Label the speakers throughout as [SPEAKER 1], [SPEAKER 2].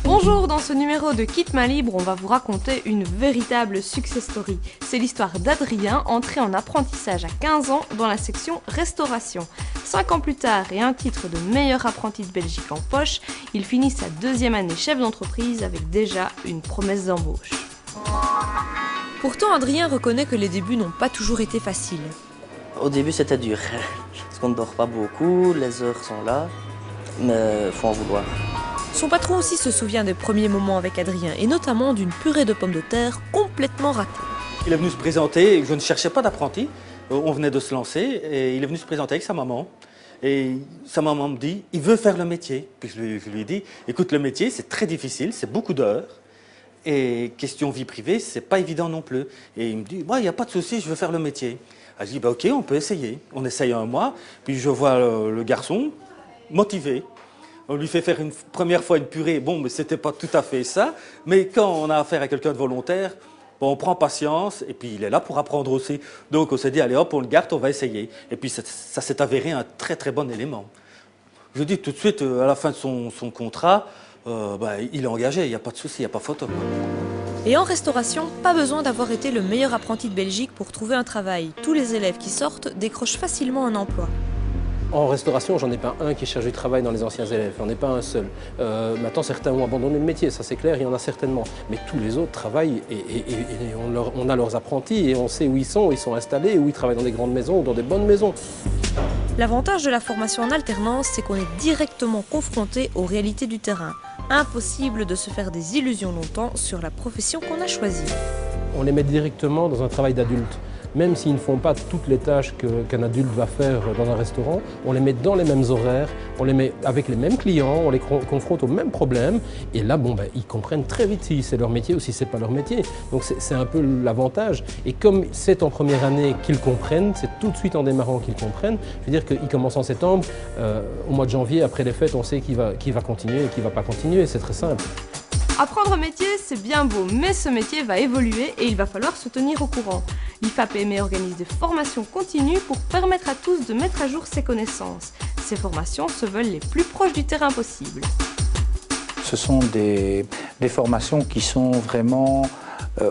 [SPEAKER 1] Bonjour, dans ce numéro de Kit Main Libre, on va vous raconter une véritable success story. C'est l'histoire d'Adrien, entré en apprentissage à 15 ans dans la section restauration. 5 ans plus tard et un titre de meilleur apprenti de Belgique en poche, il finit sa deuxième année chef d'entreprise avec déjà une promesse d'embauche. Pourtant, Adrien reconnaît que les débuts n'ont pas toujours été faciles.
[SPEAKER 2] Au début, c'était dur, parce qu'on ne dort pas beaucoup, les heures sont là, mais il faut en vouloir.
[SPEAKER 1] Son patron aussi se souvient des premiers moments avec Adrien, et notamment d'une purée de pommes de terre complètement ratée.
[SPEAKER 3] Il est venu se présenter, je ne cherchais pas d'apprenti, on venait de se lancer, et il est venu se présenter avec sa maman. Et sa maman me dit, il veut faire le métier. Puis je lui ai dit, écoute, le métier, c'est très difficile, c'est beaucoup d'heures. Et question vie privée, c'est pas évident non plus. Et il me dit, il n'y a pas de souci, je veux faire le métier. Je dis, ok, on peut essayer. On essaye un mois, puis je vois le garçon motivé. On lui fait faire une première fois une purée, bon, mais c'était pas tout à fait ça. Mais quand on a affaire à quelqu'un de volontaire, on prend patience, et puis il est là pour apprendre aussi. Donc on s'est dit, allez hop, on le garde, on va essayer. Et puis ça s'est avéré un très très bon élément. Je dis tout de suite, à la fin de son contrat, il est engagé, il n'y a pas de souci, il n'y a pas photo.
[SPEAKER 1] Et en restauration, pas besoin d'avoir été le meilleur apprenti de Belgique pour trouver un travail. Tous les élèves qui sortent décrochent facilement un emploi.
[SPEAKER 4] En restauration, j'en ai pas un qui cherche du travail dans les anciens élèves, j'en ai pas un seul. Maintenant, certains ont abandonné le métier, ça c'est clair, il y en a certainement. Mais tous les autres travaillent et on a leurs apprentis et on sait où ils sont installés, où ils travaillent dans des grandes maisons ou dans des bonnes maisons.
[SPEAKER 1] L'avantage de la formation en alternance, c'est qu'on est directement confronté aux réalités du terrain. Impossible de se faire des illusions longtemps sur la profession qu'on a choisie.
[SPEAKER 4] On les met directement dans un travail d'adulte. Même s'ils ne font pas toutes les tâches qu'un adulte va faire dans un restaurant, on les met dans les mêmes horaires, on les met avec les mêmes clients, on les confronte aux mêmes problèmes. Et là, ils comprennent très vite si c'est leur métier ou si ce n'est pas leur métier. Donc c'est un peu l'avantage. Et comme c'est en première année qu'ils comprennent, c'est tout de suite en démarrant qu'ils comprennent. Je veux dire qu'ils commencent en septembre, au mois de janvier, après les fêtes, on sait qui va continuer et qui ne va pas continuer. C'est très simple.
[SPEAKER 1] Apprendre un métier, c'est bien beau, mais ce métier va évoluer et il va falloir se tenir au courant. L'IFAPME organise des formations continues pour permettre à tous de mettre à jour ses connaissances. Ces formations se veulent les plus proches du terrain possible.
[SPEAKER 5] Ce sont des formations qui sont vraiment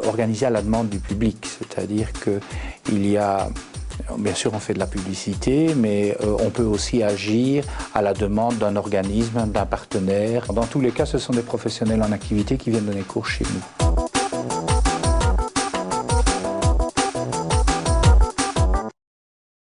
[SPEAKER 5] organisées à la demande du public, c'est-à-dire qu'il y a... Bien sûr, on fait de la publicité, mais on peut aussi agir à la demande d'un organisme, d'un partenaire. Dans tous les cas, ce sont des professionnels en activité qui viennent donner cours chez nous.